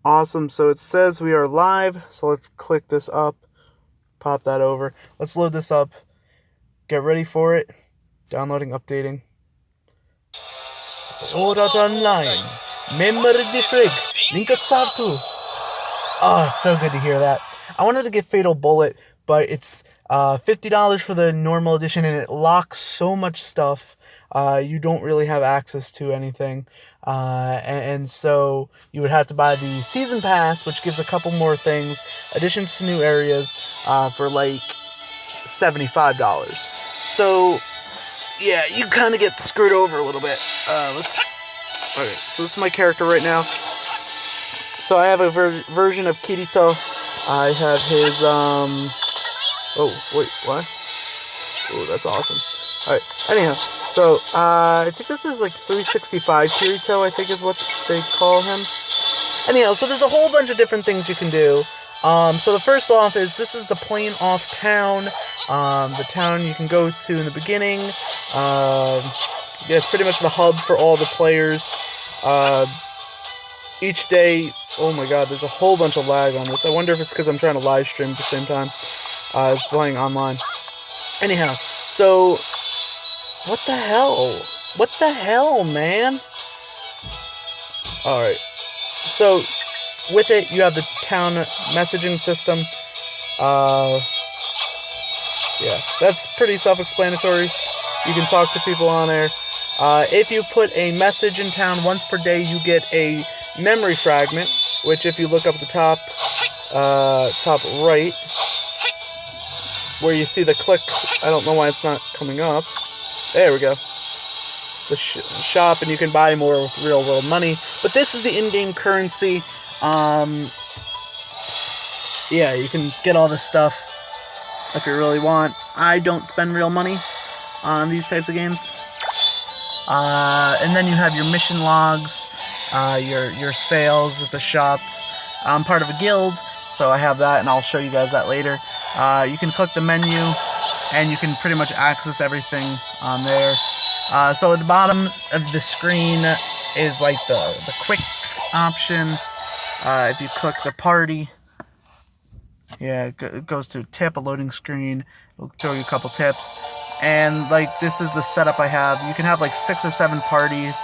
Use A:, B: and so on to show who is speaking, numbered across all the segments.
A: Awesome. So it says we are live. So let's click this up. Pop that over. Let's load this up. Get ready for it. Downloading, updating. Sword Art Online. Member Defrag. Link a star too. Oh, it's so good to hear that. I wanted to get Fatal Bullet, but it's $50 for the normal edition, and it locks so much stuff. You don't really have access to anything. And so you would have to buy the Season Pass, which gives a couple more things, additions to new areas, for like $75. So, yeah, you kind of get screwed over a little bit. Okay, so this is my character right now. So I have a version of Kirito. I have his, oh, wait, what? Oh, that's awesome. Alright, anyhow, so, I think this is like 365 Kirito, I think is what they call him. Anyhow, so there's a whole bunch of different things you can do. So the first off is, this is the plain off town. The town you can go to in the beginning. Yeah, it's pretty much the hub for all the players. Each day, oh my god, there's a whole bunch of lag on this. I wonder if it's because I'm trying to live stream at the same time as playing online. Anyhow, so, what the hell? What the hell, man? Alright, so, with it, you have the town messaging system. Yeah, that's pretty self-explanatory. You can talk to people on there. If you put a message in town once per day, you get a memory fragment, which if you look up at the top right, where you see the click, I don't know why it's not coming up. There we go. The shop, and you can buy more with real world money. But this is the in-game currency. Yeah, you can get all this stuff if you really want. I don't spend real money on these types of games. And then you have your mission logs, your sales at the shops. I'm part of a guild, so I have that, and I'll show you guys that later. You can click the menu, and you can pretty much access everything on there. So at the bottom of the screen is like the quick option. If you click the party, yeah, it goes to tip, a loading screen. It'll show you a couple tips. And like, this is the setup I have. You can have like 6 or 7 parties.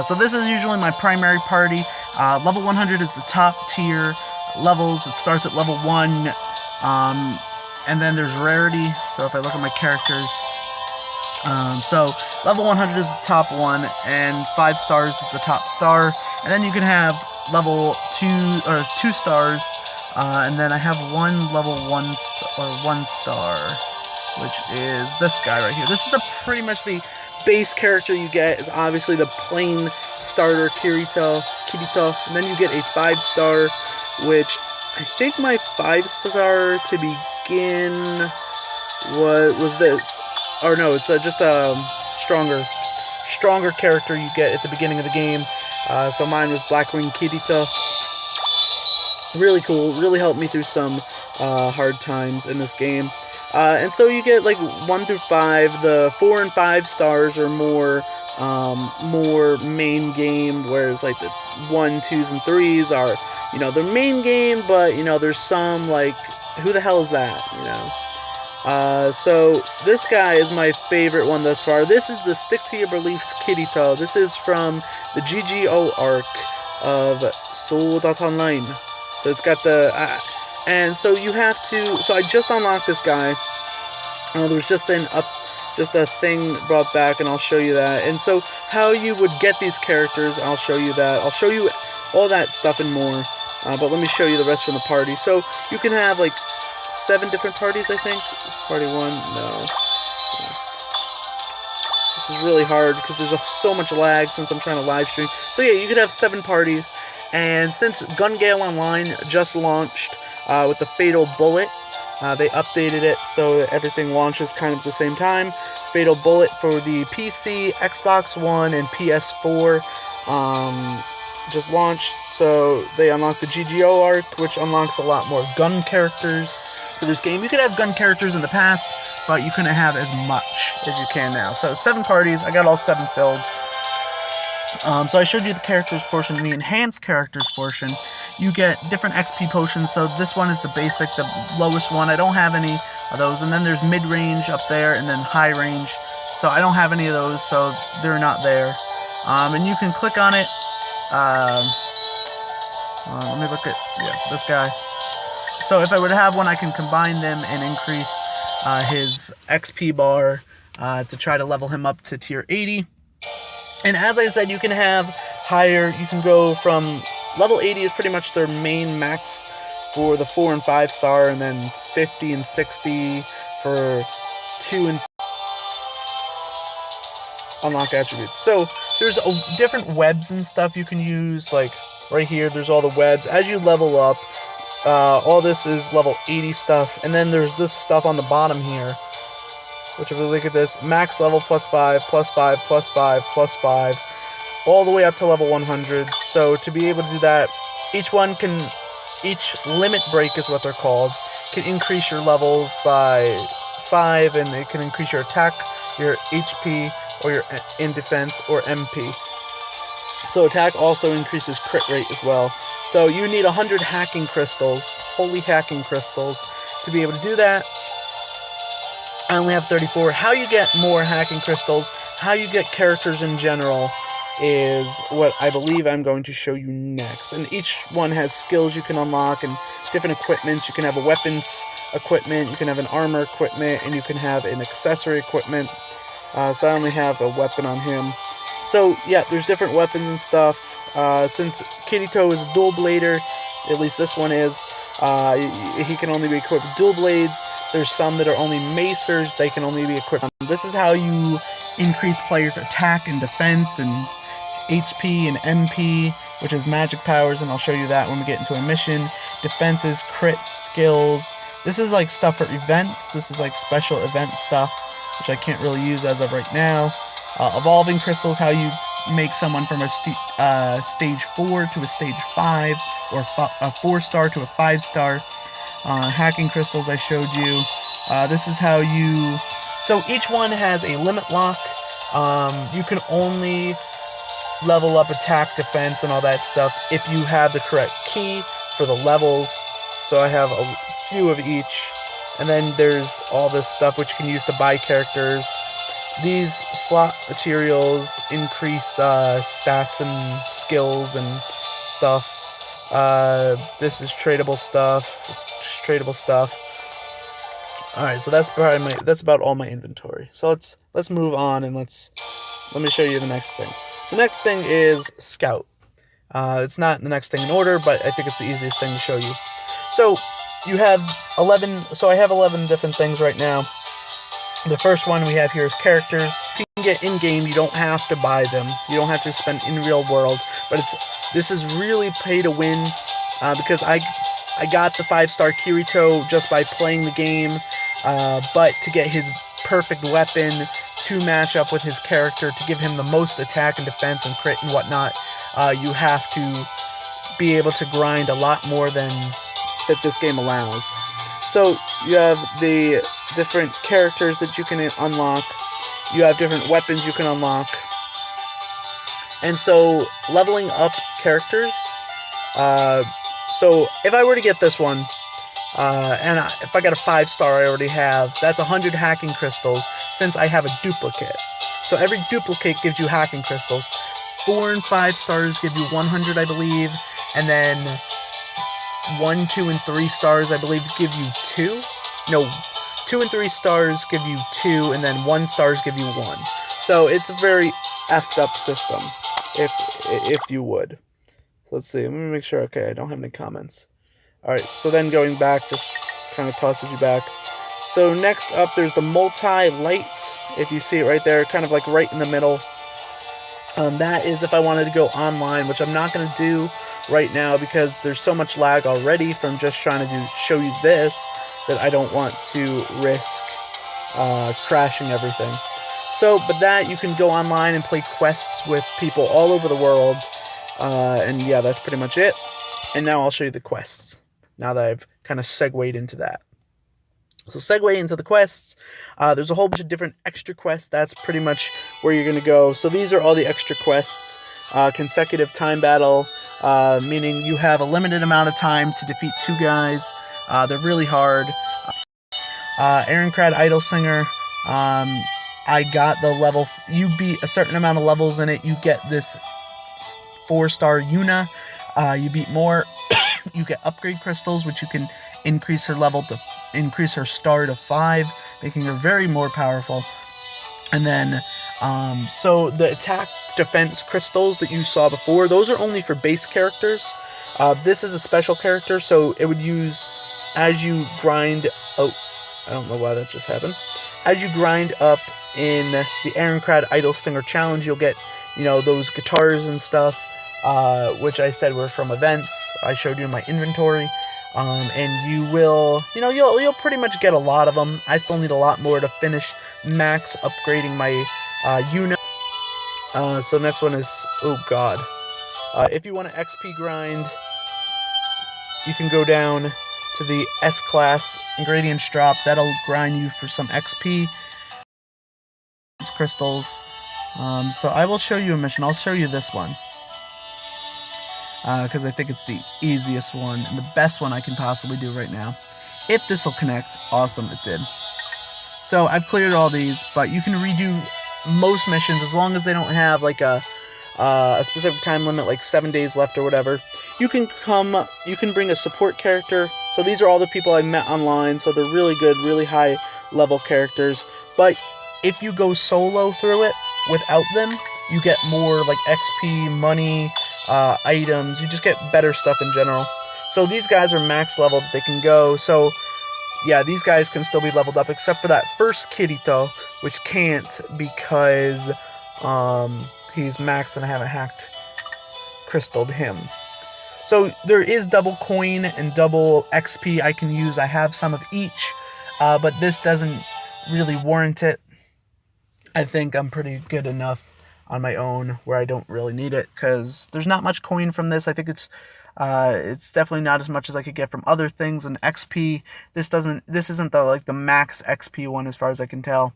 A: So this is usually my primary party. Level 100 is the top tier levels. It starts at level 1. And then there's rarity. So if I look at my characters, so level 100 is the top one, and 5 stars is the top star. And then you can have level 2 stars. And then I have one level 1 star, which is this guy right here. This is pretty much the base character you get, is obviously the plain starter Kirito, and then you get a 5-star, which I think my 5-star to begin was this. Or no, it's just a stronger character you get at the beginning of the game. So mine was Blackwing Kirito. Really cool, really helped me through some hard times in this game. And so you get like 1 through 5. The 4 and 5 stars are more main game, whereas like the 1, 2s, and 3s are, you know, their main game, but you know, there's some like, who the hell is that, you know? So this guy is my favorite one thus far. This is the Stick to Your Beliefs Kirito. This is from the GGO arc of Sword Art Online. So it's got the, and so you have to, so I just unlocked this guy. There was just a thing brought back, and I'll show you that. And so how you would get these characters, I'll show you that. I'll show you all that stuff and more. But let me show you the rest from the party. So you can have like 7 different parties, I think. Is party 1? No. This is really hard because there's so much lag since I'm trying to live stream. So yeah, you could have 7 parties. And since Gun Gale Online just launched with the Fatal Bullet, they updated it so everything launches kind of at the same time. Fatal Bullet for the PC, Xbox One, and PS4 just launched. So they unlocked the GGO arc, which unlocks a lot more gun characters for this game. You could have gun characters in the past, but you couldn't have as much as you can now. So 7 parties, I got all 7 filled. So I showed you the characters portion. The enhanced characters portion, you get different XP potions. So this one is the basic, the lowest one. I don't have any of those. And then there's mid-range up there, and then high range. So I don't have any of those, so they're not there. And you can click on it. Let me look at, this guy. So if I were to have one, I can combine them and increase his XP bar to try to level him up to tier 80. And as I said, you can have higher, you can go from level 80 is pretty much their main max for the 4 and 5 star, and then 50 and 60 for 2 and unlock attributes. So there's different webs and stuff you can use, like right here, there's all the webs. As you level up, all this is level 80 stuff, and then there's this stuff on the bottom here, which if we look at this, max level +5, +5, +5, +5, all the way up to level 100. So to be able to do that, each limit break is what they're called, can increase your levels by 5, and it can increase your attack, your HP, or your in defense, or MP. So attack also increases crit rate as well. So you need 100 hacking crystals, holy hacking crystals, to be able to do that. I only have 34. How you get more hacking crystals, how you get characters in general, is what I believe I'm going to show you next. And each one has skills you can unlock and different equipments. You can have a weapons equipment, you can have an armor equipment, and you can have an accessory equipment. So I only have a weapon on him. So yeah, there's different weapons and stuff. Since Kirito is a dual blader, at least this one is, he can only be equipped with dual blades. There's some that are only macers, they can only be equipped. This is how you increase players' attack and defense and HP and MP, which is magic powers, and I'll show you that when we get into a mission. Defenses, crits, skills. This is like stuff for events. This is like special event stuff, which I can't really use as of right now. Evolving crystals, how you make someone from a stage 4 to a stage 5, or a 4-star to a 5-star. Hacking crystals I showed you. This is how you... So each one has a limit lock. You can only level up attack, defense, and all that stuff if you have the correct key for the levels. So I have a few of each. And then there's all this stuff which you can use to buy characters. These slot materials increase stats and skills and stuff. This is tradable stuff. Alright, so that's about all my inventory. So let's move on, and let me show you the next thing. The next thing is Scout. It's not the next thing in order, but I think it's the easiest thing to show you. So you have 11. So I have 11 different things right now. The first one we have here is characters. You can get in-game, you don't have to buy them. You don't have to spend in real world, but this is really pay to win, because I got the 5-star Kirito just by playing the game, but to get his perfect weapon to match up with his character, to give him the most attack and defense and crit and whatnot, you have to be able to grind a lot more than that this game allows. So you have the different characters that you can unlock. You have different weapons you can unlock. And so leveling up characters. So if I were to get this one, if I got a 5-star I already have, that's 100 hacking crystals since I have a duplicate. So every duplicate gives you hacking crystals. 4 and 5 stars give you 100, I believe. And then 1, 2, and 3 stars, I believe, give you 2. No, 2 and 3 stars give you 2, and then 1 stars give you 1. So it's a very effed up system, if you would. So let's see. Let me make sure. Okay, I don't have any comments. All right. So then going back, just kind of tosses you back. So next up, there's the multi-light. If you see it right there, kind of like right in the middle. That is if I wanted to go online, which I'm not going to do right now because there's so much lag already from just trying to show you this that I don't want to risk crashing everything. So, but that you can go online and play quests with people all over the world, and yeah, that's pretty much it. And now I'll show you the quests, now that I've kind of segued into that. So segue into the quests. There's a whole bunch of different extra quests. That's pretty much where you're going to go. So these are all the extra quests. consecutive time battle, meaning you have a limited amount of time to defeat 2 guys. They're really hard. Ironcrad Idol Singer, I got the level. You beat a certain amount of levels in it, you get this 4-star Yuna. You beat more, you get upgrade crystals, which you can increase her level to increase her star to 5, making her very more powerful. And then, so the attack defense crystals that you saw before, those are only for base characters. This is a special character, so it would use as you grind. Oh, I don't know why that just happened. As you grind up in the Ironcrad Idol Singer Challenge, you'll get, those guitars and stuff, which I said were from events. I showed you in my inventory. And you will, you'll pretty much get a lot of them. I still need a lot more to finish max upgrading my unit. So next one is, oh god. If you want to XP grind, you can go down to the S-Class Ingredients Drop. That'll grind you for some XP. It's crystals. So I will show you a mission. I'll show you this one. Because I think it's the easiest one and the best one I can possibly do right now. If this will connect, awesome, it did. So I've cleared all these, but you can redo most missions as long as they don't have like a specific time limit, like 7 days left or whatever. You can bring a support character. So these are all the people I met online, so they're really good, really high level characters. But if you go solo through it without them, you get more like XP, money, items. You just get better stuff in general. So these guys are max level that they can go. So yeah, these guys can still be leveled up, except for that first Kirito, which can't because he's maxed and I haven't hacked crystalled him. So there is double coin and double XP I can use. I have some of each, but this doesn't really warrant it. I think I'm pretty good enough on my own where I don't really need it, because there's not much coin from this. I think it's definitely not as much as I could get from other things. And XP, this isn't the max XP one as far as I can tell.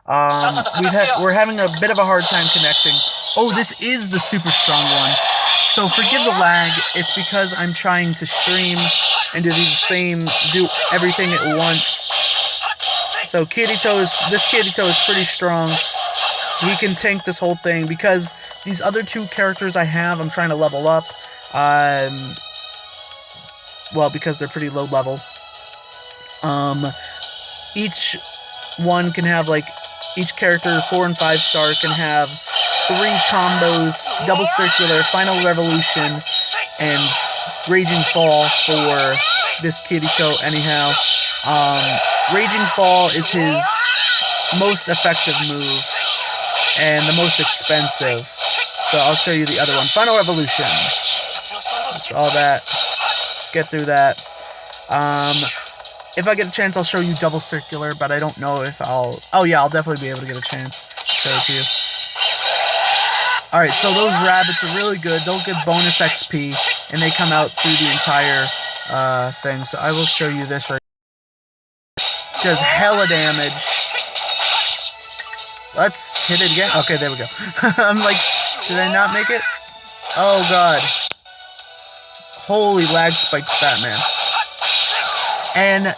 A: We're having a bit of a hard time connecting. Oh, this is the super strong one. So forgive the lag. It's because I'm trying to stream and do everything at once. So this Kirito is pretty strong. He can tank this whole thing, because these other 2 characters I have, I'm trying to level up. Well, because they're pretty low level. Each one can have, each character, 4 and 5 star, can have 3 combos, double circular, final revolution, and raging fall for this Kirito anyhow. Raging fall is his most effective move and the most expensive. So I'll show you the other one. Final Revolution. That's all that. Get through that. If I get a chance, I'll show you double circular, but I don't know if I'll... Oh yeah, I'll definitely be able to get a chance to show it to you. Alright, so those rabbits are really good. They'll give bonus XP, and they come out through the entire thing. So I will show you this right here. It does hella damage. Let's hit it again. Okay, there we go. I'm like, did I not make it? Oh, God. Holy lag spikes, Batman. And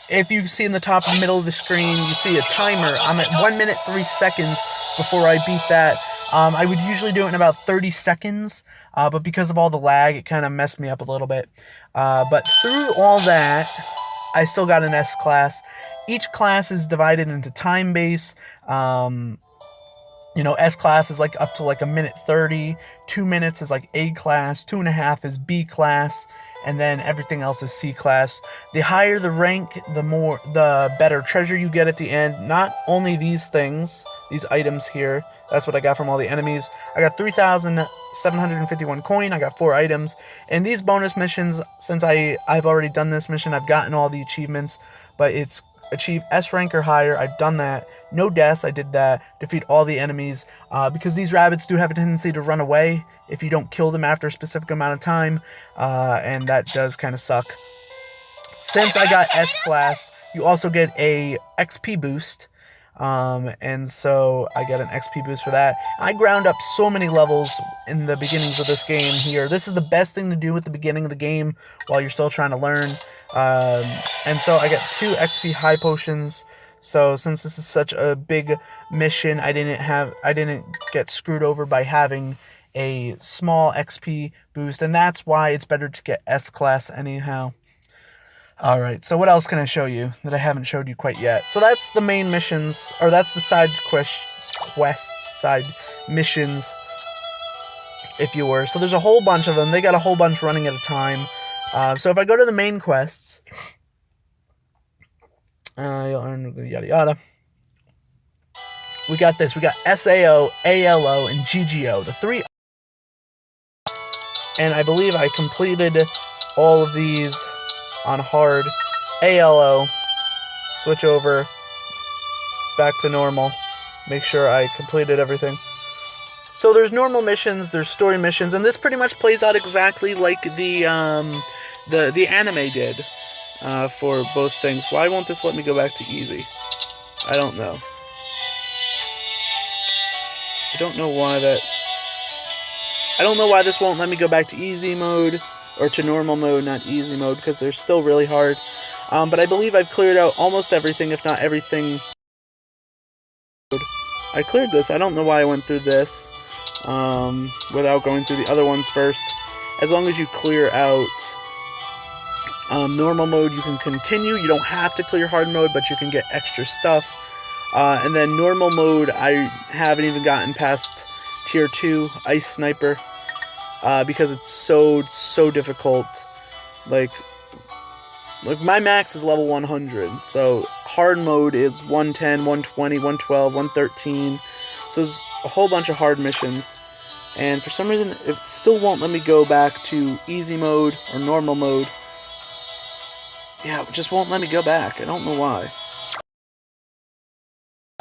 A: if you see in the top middle of the screen, you see a timer. I'm at 1 minute 3 seconds before I beat that. I would usually do it in about 30 seconds, but because of all the lag, it kind of messed me up a little bit. But through all that, I still got an S class. Each class is divided into time base. S class is up to 1 minute 30. 2 minutes is A class. 2.5 is B class. And then everything else is C class. The higher the rank, the better treasure you get at the end. Not only these things, these items here. That's what I got from all the enemies. I got 3,751 coin. I got 4 items. And these bonus missions, since I've already done this mission, I've gotten all the achievements. But it's achieve S rank or higher. I've done that. No deaths. I did that. Defeat all the enemies. Because these rabbits do have a tendency to run away if you don't kill them after a specific amount of time. And that does kind of suck. Since I got S class, you also get a XP boost. And so I get an XP boost for that. I ground up so many levels in the beginnings of this game here. This is the best thing to do at the beginning of the game while you're still trying to learn. And so I get 2 XP high potions. So since this is such a big mission, I didn't get screwed over by having a small XP boost, and that's why it's better to get S class anyhow. Alright, so what else can I show you that I haven't showed you quite yet? So that's the main missions, or that's the side quests, side missions, if you were. So there's a whole bunch of them. They got a whole bunch running at a time. So if I go to the main quests, you'll earn yada yada. We got this. We got SAO, ALO, and GGO. The 3. And I believe I completed all of these on hard. ALO, switch over, back to normal, make sure I completed everything. So there's normal missions, there's story missions, and this pretty much plays out exactly like the anime did for both things. Why won't this let me go back to easy? I don't know. I don't know why this won't let me go back to easy mode, or to normal mode, not easy mode, because they're still really hard. But I believe I've cleared out almost everything, if not everything. I cleared this. I don't know why I went through this without going through the other ones first. As long as you clear out normal mode, you can continue. You don't have to clear hard mode, but you can get extra stuff. And then normal mode, I haven't even gotten past tier 2 ice sniper because it's so difficult. Like my max is level 100, so hard mode is 110, 120, 112, 113. So there's a whole bunch of hard missions, and for some reason it still won't let me go back to easy mode or normal mode. Yeah, it just won't let me go back. I don't know why.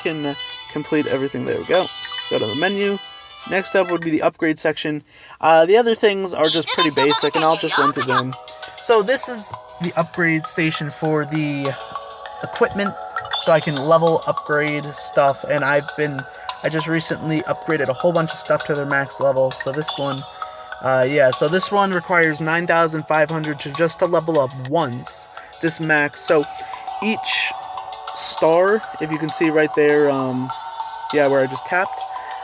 A: Can complete everything. There we go. Go to the menu. Next up would be the upgrade section. The other things are just pretty basic, and I'll just run through them. So this is the upgrade station for the equipment, so I can level upgrade stuff, and I just recently upgraded a whole bunch of stuff to their max level. So this one, so this one requires 9,500 to level up once. This max, so each star, if you can see right there, where I just tapped,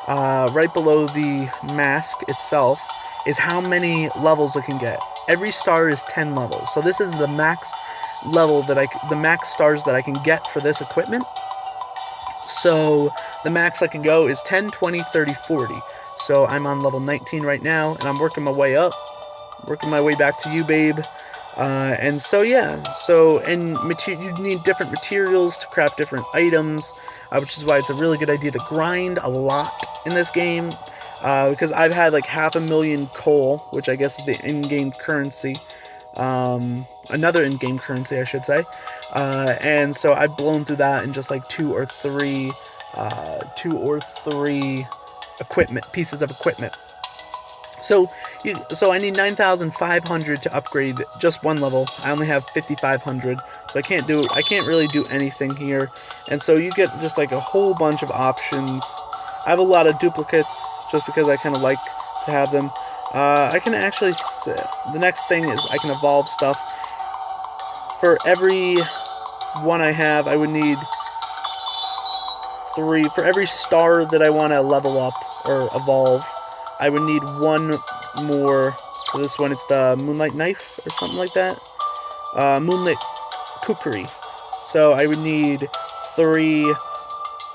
A: right below the mask itself is how many levels it can get. Every star is 10 levels, so this is the max level the max stars that I can get for this equipment. So the max I can go is 10, 20, 30, 40. So I'm on level 19 right now, and I'm working my way up, working my way back to you, babe. And so yeah, you need different materials to craft different items, which is why it's a really good idea to grind a lot in this game, because I've had like 500,000 coal, which I guess is the in-game currency, another in-game currency I should say, and so I've blown through that in just like two or three pieces of equipment. So I need 9,500 to upgrade just one level. I only have 5,500, so I can't really do anything here. And so you get just like a whole bunch of options. I have a lot of duplicates just because I kind of like to have them. I can actually, the next thing is I can evolve stuff. For every one I have, I would need 3. For every star that I want to level up or evolve, I would need 1 more. For this one, it's the Moonlight Knife or something like that. Moonlit Kukri. So I would need 3.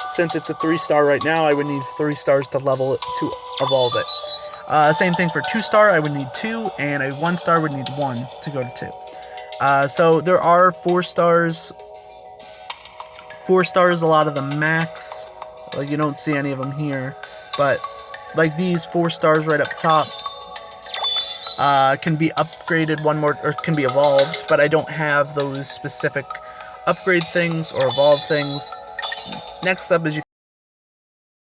A: Since it's a 3-star right now, I would need 3 stars to evolve it. Same thing for 2-star, I would need 2, and a 1-star would need 1 to go to 2. So there are 4 stars. 4 stars, a lot of the max. Like, you don't see any of them here, but like these 4 stars right up top can be upgraded one more, or can be evolved, but I don't have those specific upgrade things or evolve things. Next up is